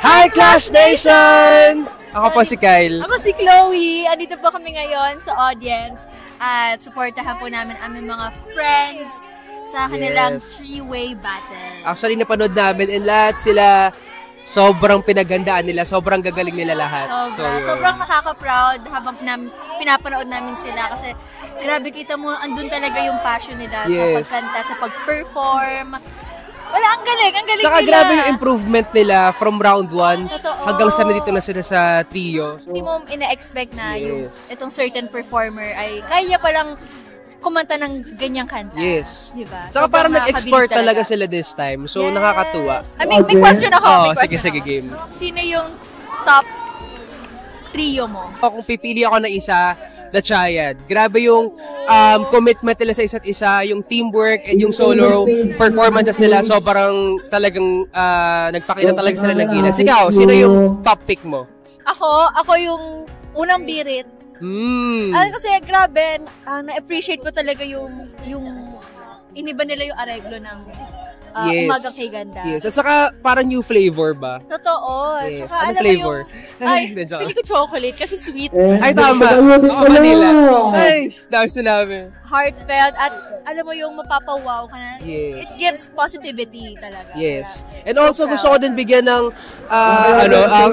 Hi Clash Nation! Ako po si Kyle. Ako si Chloe. Andito po kami ngayon sa audience at supportahan po namin aming mga friends sa kanilang three-way battle. Actually, napanood namin and lahat sila sobrang pinaghandaan nila, sobrang gagaling nila lahat. Sobrang nakaka-proud habang pinapanood namin sila kasi grabe kita mo, andun talaga yung passion nila sa pagkanta, sa pag-perform. Wala, ang galing Saka nila. Grabe yung improvement nila from round 1 hanggang sa nandito na sila sa trio. Hindi mo ina-expect na yung itong certain performer ay kaya palang kumanta ng ganyang kanta. Yes. Diba? Saka parang nag-export talaga sila this time. So, nakakatuwa. I mean, may question ako. Sige, game. Sino yung top trio mo? Kung pipili ako ng isa, The Triad. Grabe yung commitment nila sa isa't isa, yung teamwork and yung solo performances nila. Sobrang talagang nagpakita talaga sila ng gilas. Ikaw, sino yung top pick mo? Ako yung unang birit. Kasi grabe, na-appreciate ko talaga yung iniba nila yung areglo ng Umagang Kay Ganda. Yes, at saka parang new flavor ba? Totoo. Yes. Tsaka, Anong flavor? Pili ko chocolate kasi sweet. Ay, tama. Ako, vanilla. Ay, dahil sinabi. Heartfelt at alam mo yung mapapawaw ka na. Yes. It gives positivity talaga. Yes. And also, gusto ko din bigyan ng,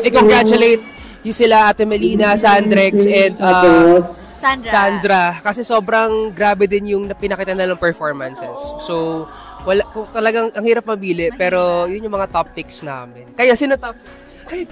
i-congratulate yung sila Ate Melina, Sandrex, and Sandra. Kasi sobrang grabe din yung pinakita nilang performances. So, talagang ang hirap mabili, pero yun yung mga top picks namin. Kaya sino top? Ay,